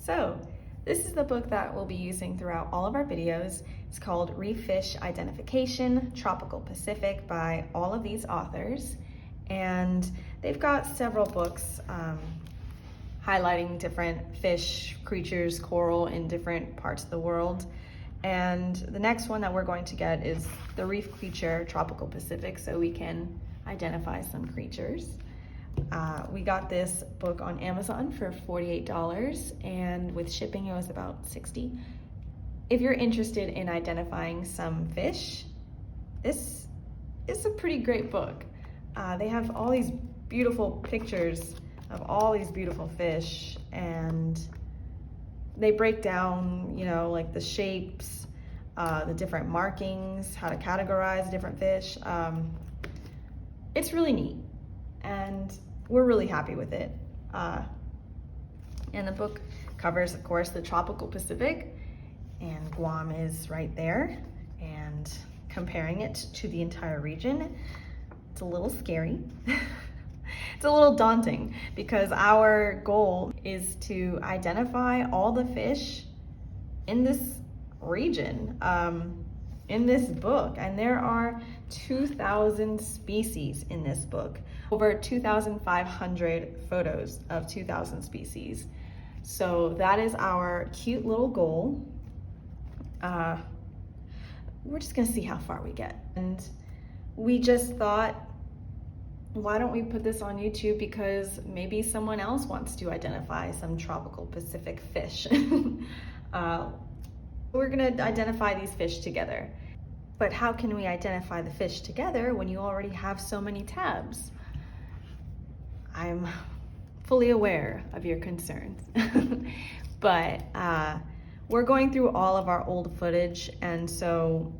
So this is the book that we'll be using throughout all of our videos. It's called Reef Fish Identification, Tropical Pacific by all of these authors. And they've got several books highlighting different fish, creatures, coral in different parts of the world. And the next one that we're going to get is the Reef Creature Tropical Pacific, so we can identify some creatures. We got this book on Amazon for $48, and with shipping it was about $60. If you're interested in identifying some fish, this is a pretty great book. They have all these beautiful pictures of all these beautiful fish, and they break down, you know, like the shapes, the different markings, how to categorize different fish. It's really neat, and we're really happy with it. And the book covers, of course, the tropical Pacific, and Guam is right there, and comparing it to the entire region, it's a little scary. It's a little daunting because our goal is to identify all the fish in this region, in this book, and there are 2,000 species in this book, over 2,500 photos of 2,000 species. So that is our cute little goal. We're just gonna see how far we get. And we just thought, why don't we put this on YouTube, because maybe someone else wants to identify some tropical Pacific fish. We're gonna identify these fish together. But how can we identify the fish together when you already have so many tabs? I'm fully aware of your concerns. But we're going through all of our old footage, and so,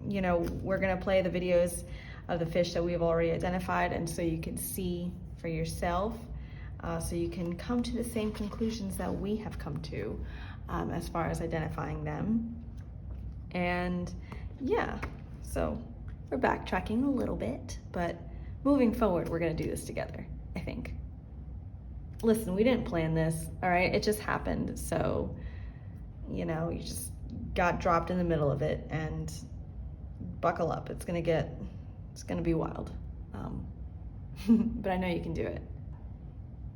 you know, we're gonna play the videos of the fish that we've already identified, and so you can see for yourself, so you can come to the same conclusions that we have come to as far as identifying them. And yeah, so we're backtracking a little bit, but moving forward, we're gonna do this together, I think. Listen, we didn't plan this, all right? It just happened, so, you know, you just got dropped in the middle of it, and buckle up, it's gonna be wild. But I know you can do it.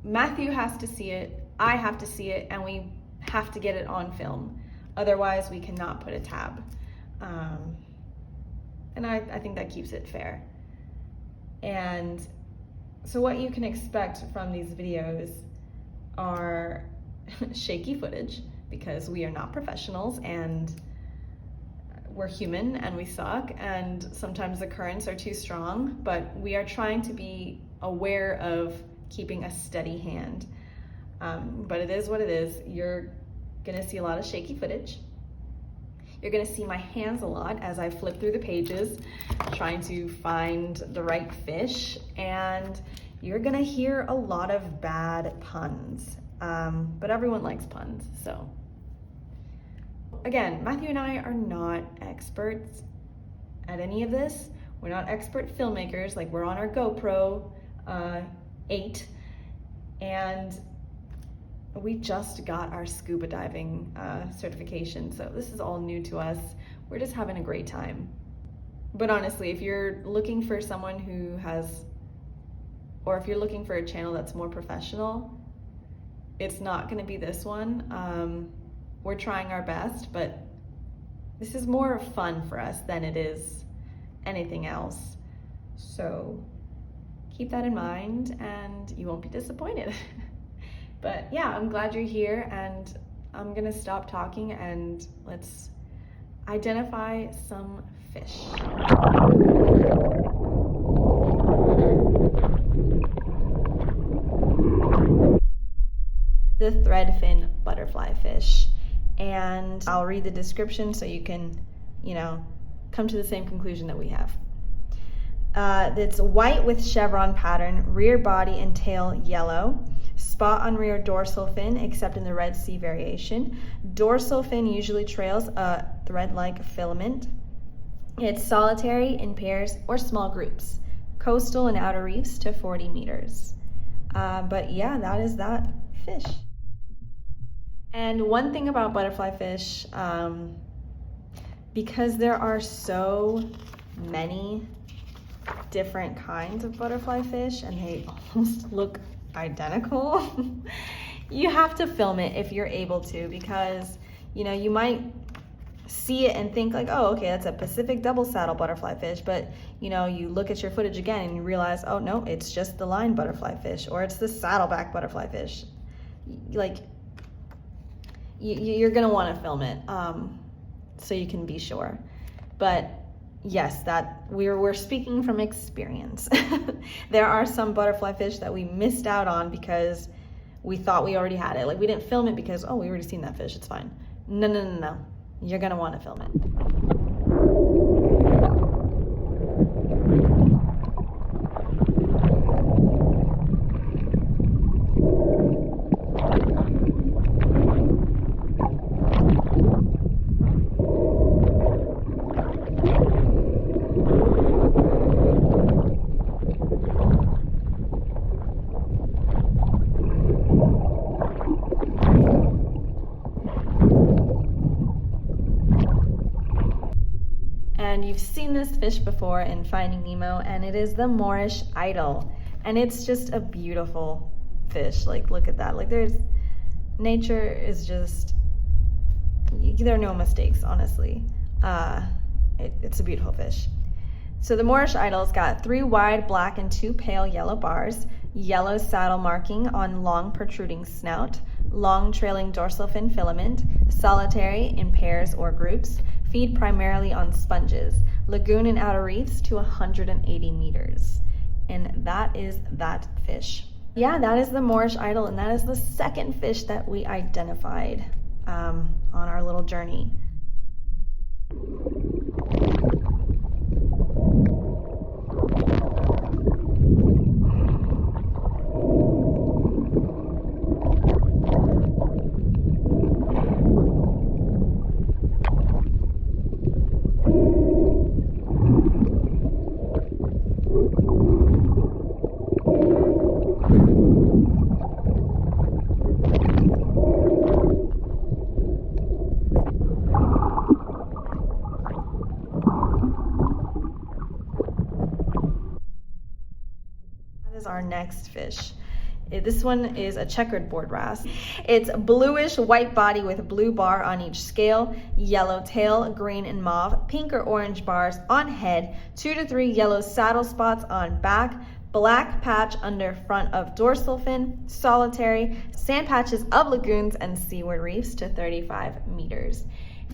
Matthew has to see it, I have to see it, and we have to get it on film. Otherwise, we cannot put a tab. And I think that keeps it fair. And so what you can expect from these videos are shaky footage, because we are not professionals, and we're human, and we suck, and sometimes the currents are too strong, but we are trying to be aware of keeping a steady hand. But it is what it is. You're gonna see a lot of shaky footage. You're gonna see my hands a lot as I flip through the pages, trying to find the right fish, and you're gonna hear a lot of bad puns. But everyone likes puns, so. Again, Matthew and I are not experts at any of this. We're not expert filmmakers, like we're on our GoPro 8, and we just got our scuba diving certification, so this is all new to us. We're just having a great time. But honestly, if you're looking for someone who has, or if you're looking for a channel that's more professional, it's not gonna be this one. We're trying our best, but this is more fun for us than it is anything else. So keep that in mind and you won't be disappointed. But yeah, I'm glad you're here, and I'm gonna stop talking and let's identify some fish. The Threadfin Butterflyfish. And I'll read the description so you can, you know, come to the same conclusion that we have. It's white with chevron pattern, rear body and tail yellow, spot on rear dorsal fin except in the Red Sea variation. Dorsal fin usually trails a thread-like filament. It's solitary, in pairs, or small groups. Coastal and outer reefs to 40 meters. But yeah, that is that fish. And one thing about butterfly fish, because there are so many different kinds of butterfly fish and they almost look identical, you have to film it if you're able to, because you know, you might see it and think like, oh, okay, that's a Pacific double saddle butterfly fish, but you know, you look at your footage again and you realize, oh no, it's just the line butterfly fish, or it's the saddleback butterfly fish. Like, you're gonna want to film it so you can be sure. But yes, that we're speaking from experience. There are some butterfly fish that we missed out on because we thought we already had it. Like, we didn't film it because, oh, we already seen that fish, it's fine. No, no, no, no. You're gonna want to film it. And you've seen this fish before in Finding Nemo, and it is the Moorish Idol. And it's just a beautiful fish. Like, look at that. Like, nature is just, there are no mistakes, honestly. It's a beautiful fish. So the Moorish Idol's got 3 wide black and 2 pale yellow bars, yellow saddle marking on long protruding snout, long trailing dorsal fin filament, solitary in pairs or groups, feed primarily on sponges, lagoon and outer reefs to 180 meters. And that is that fish. Yeah, that is the Moorish Idol, and that is the second fish that we identified on our little journey. Our next fish. This one is a checkerboard wrasse. It's bluish white body with blue bar on each scale, yellow tail, green and mauve, pink or orange bars on head, 2 to 3 yellow saddle spots on back, black patch under front of dorsal fin, solitary, sand patches of lagoons and seaward reefs to 35 meters.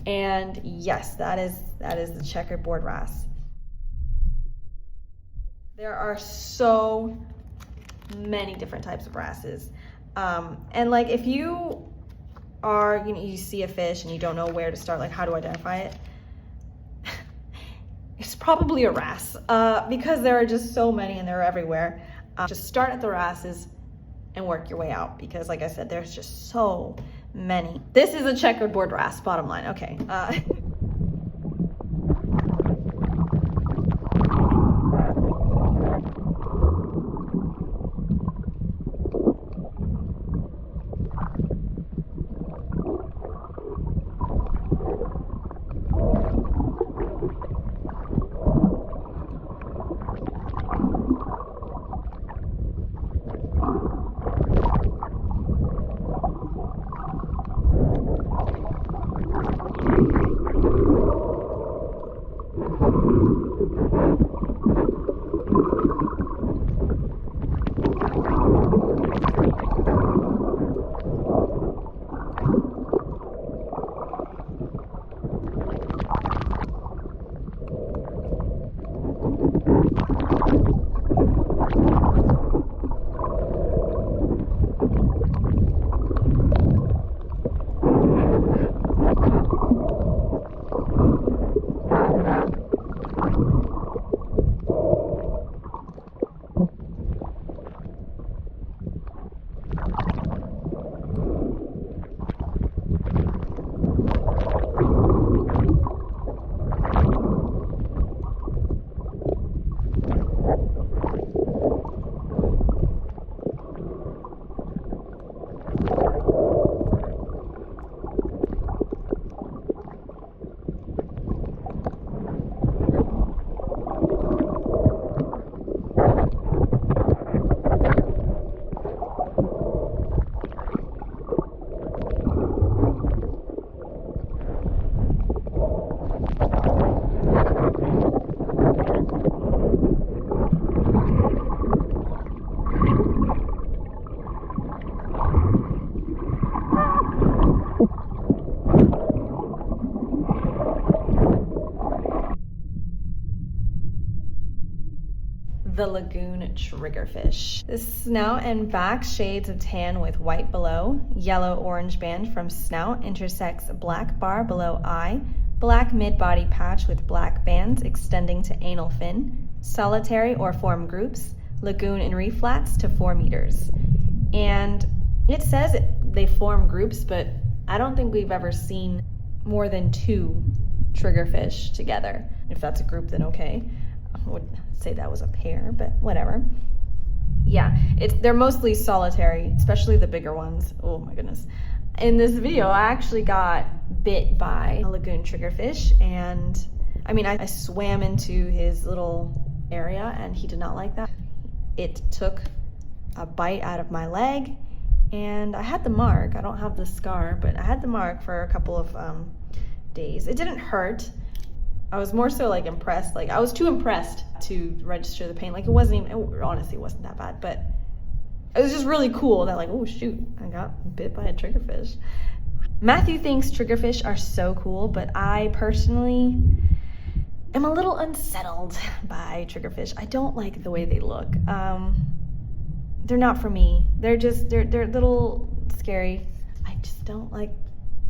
And yes, that is the checkerboard wrasse. There are so many different types of wrasses, and like, if you are, you see a fish and you don't know where to start, like how to identify it, it's probably a wrasse, because there are just so many and they're everywhere. Just start at the wrasses and work your way out, because like I said, there's just so many. This is a checkerboard wrasse, bottom line. Okay. the Lagoon Triggerfish. The snout and back shades of tan with white below, yellow-orange band from snout intersects black bar below eye, black mid-body patch with black bands extending to anal fin, solitary or form groups, lagoon and reef flats to 4 meters. And it says they form groups, but I don't think we've ever seen more than 2 triggerfish together. If that's a group, then okay. I would say that was a pair, but whatever. Yeah, they're mostly solitary, especially the bigger ones. Oh my goodness. In this video, I actually got bit by a lagoon triggerfish, and I mean, I swam into his little area and he did not like that. It took a bite out of my leg, and I had the mark. I don't have the scar, but I had the mark for a couple of days. It didn't hurt. I was more so like impressed. Like I was too impressed to register the pain. Like it honestly wasn't that bad, but it was just really cool that like, oh shoot, I got bit by a triggerfish. Matthew thinks triggerfish are so cool, but I personally am a little unsettled by triggerfish. I don't like the way they look. They're not for me. They're a little scary. I just don't like,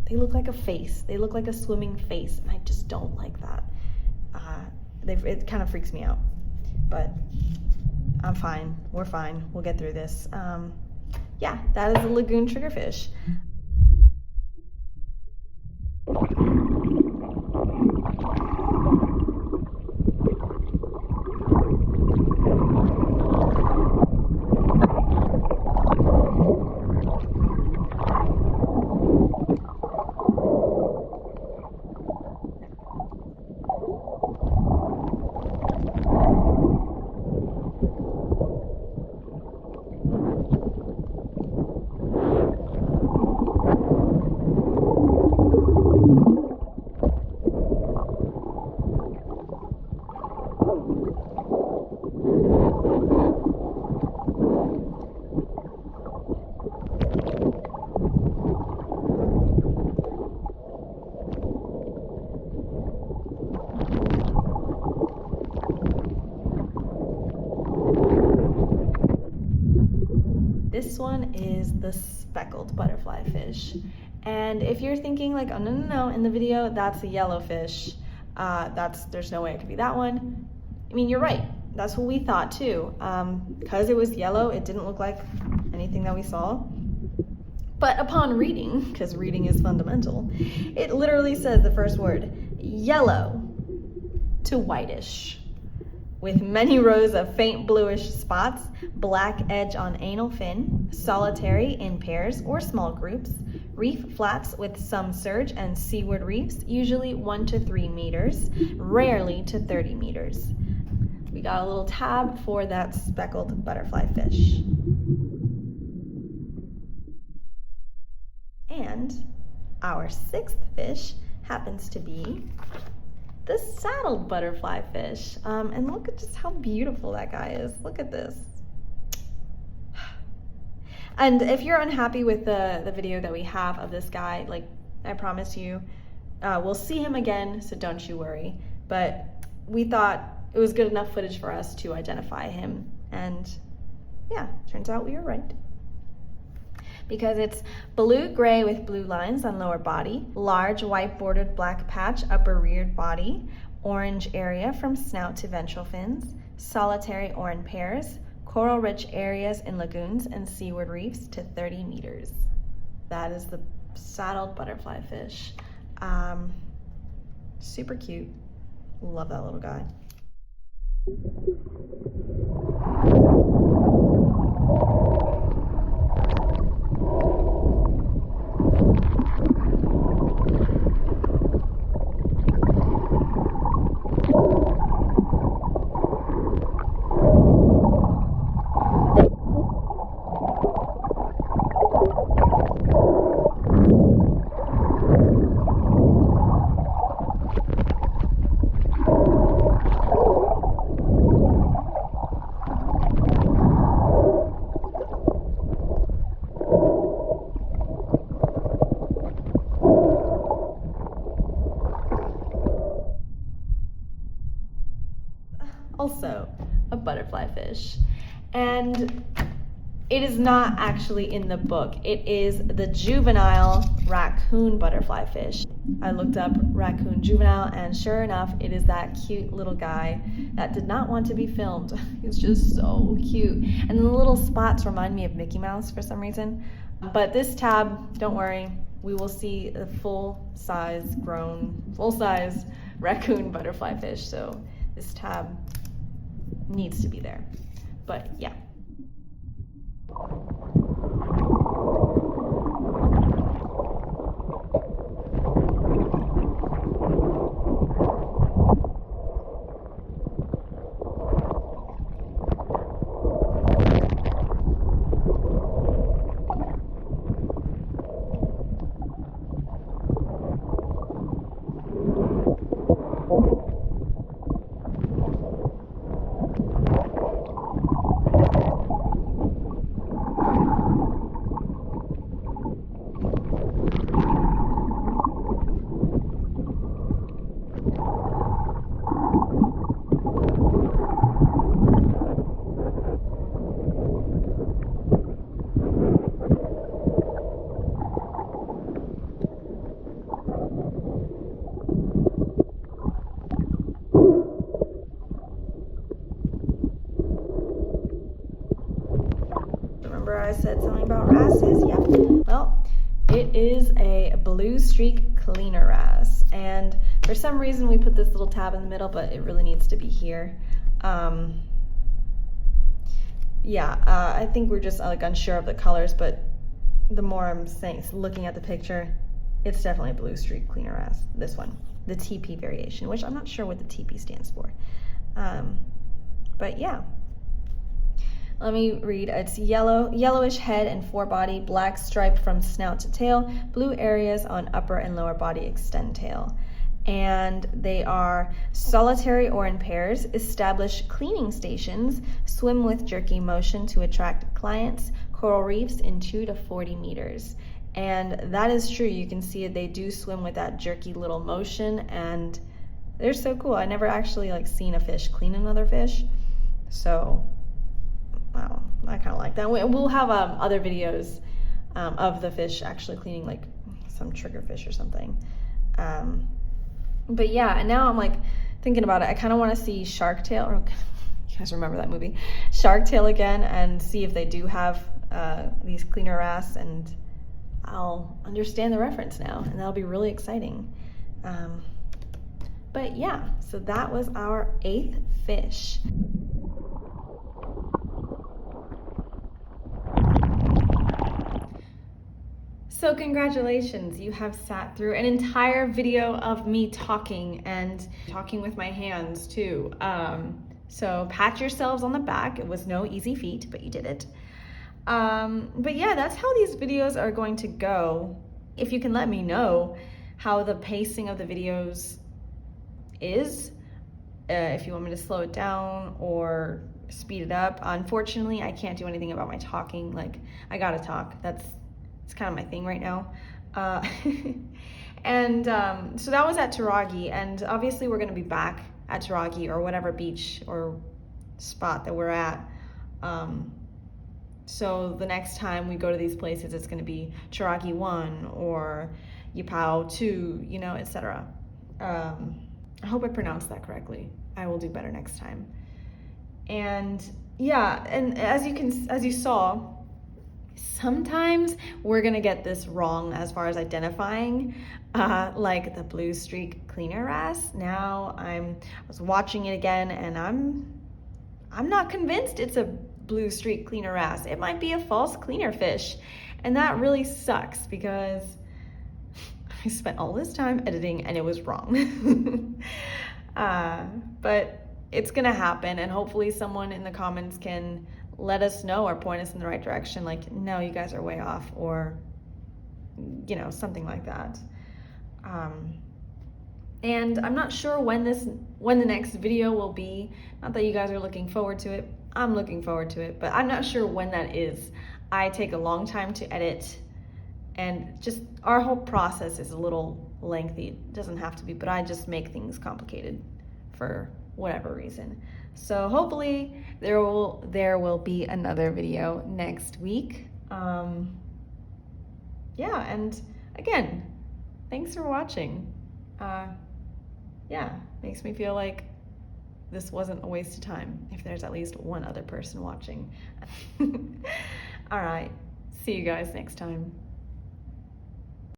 they look like a face. They look like a swimming face, and I just don't like that. It kind of freaks me out, but I'm fine. We're fine. We'll get through this. Yeah, that is a lagoon triggerfish. This one is the speckled butterflyfish. And if you're thinking like, oh no, in the video, that's a yellowfish. There's no way it could be that one. I mean, you're right. That's what we thought too. Because it was yellow, it didn't look like anything that we saw. But upon reading, because reading is fundamental, it literally says the first word, yellow to whitish, with many rows of faint bluish spots, black edge on anal fin, solitary in pairs or small groups, reef flats with some surge and seaward reefs, usually 1 to 3 meters, rarely to 30 meters. We got a little tab for that speckled butterflyfish. And our 6th fish happens to be the saddled butterflyfish. And look at just how beautiful that guy is. Look at this. And if you're unhappy with the video that we have of this guy, like I promise you, we'll see him again, so don't you worry. But we thought it was good enough footage for us to identify him. And yeah, turns out we were right. Because it's blue-gray with blue lines on lower body, large white bordered black patch upper reared body, orange area from snout to ventral fins, solitary or in pairs, coral-rich areas in lagoons and seaward reefs to 30 meters. That is the saddled butterflyfish. Super cute. Love that little guy. fish. And it is not actually in the book. It is the juvenile raccoon butterflyfish. I looked up raccoon juvenile, and sure enough, it is that cute little guy that did not want to be filmed. He's just so cute. And the little spots remind me of Mickey Mouse for some reason. But this tab, don't worry, we will see a full-size raccoon butterflyfish. So this tab needs to be there. But yeah. I said something about wrasses. Yeah, well, it is a Bluestreak cleaner wrasse, and for some reason we put this little tab in the middle, but it really needs to be here. I think we're just like unsure of the colors, but the more I'm looking at the picture, it's definitely a Bluestreak cleaner wrasse. This one, the TP variation, which I'm not sure what the TP stands for, but yeah. Let me read. It's yellowish head and forebody, black stripe from snout to tail, blue areas on upper and lower body extend tail. And they are solitary or in pairs, establish cleaning stations, swim with jerky motion to attract clients, coral reefs in 2 to 40 meters. And that is true. You can see it. They do swim with that jerky little motion, and they're so cool. I never actually seen a fish clean another fish. So wow, I kind of like that. We'll have other videos of the fish actually cleaning like some triggerfish or something. But yeah, and now I'm thinking about it. I kind of want to see Shark Tale, or you guys remember that movie? Shark Tale again, and see if they do have these cleaner wrasse, and I'll understand the reference now, and that'll be really exciting. But yeah, so that was our 8th fish. So congratulations, you have sat through an entire video of me talking, and talking with my hands too. So pat yourselves on the back. It was no easy feat, but you did it. But yeah, that's how these videos are going to go. If you can let me know how the pacing of the videos is, if you want me to slow it down or speed it up. Unfortunately, I can't do anything about my talking. I gotta talk. It's kind of my thing right now. So that was at Tarague, and obviously we're gonna be back at Tarague or whatever beach or spot that we're at. So the next time we go to these places, it's gonna be Tarague 1 or Yapao 2, etc. I hope I pronounced that correctly. I will do better next time. And yeah, and as you saw, sometimes we're gonna get this wrong as far as identifying, like the Bluestreak cleaner wrasse. Now I was watching it again, and I'm not convinced it's a Bluestreak cleaner wrasse. It might be a false cleaner fish, and that really sucks because I spent all this time editing and it was wrong. But it's gonna happen, and hopefully someone in the comments can let us know or point us in the right direction, no, you guys are way off, or something like that. And I'm not sure when the next video will be. Not that you guys are looking forward to it. I'm looking forward to it, but I'm not sure when that is. I take a long time to edit, and just our whole process is a little lengthy. It doesn't have to be, but I just make things complicated for whatever reason. So hopefully there will be another video next week. Yeah, and again, thanks for watching. Yeah, makes me feel like this wasn't a waste of time if there's at least one other person watching. All right, see you guys next time.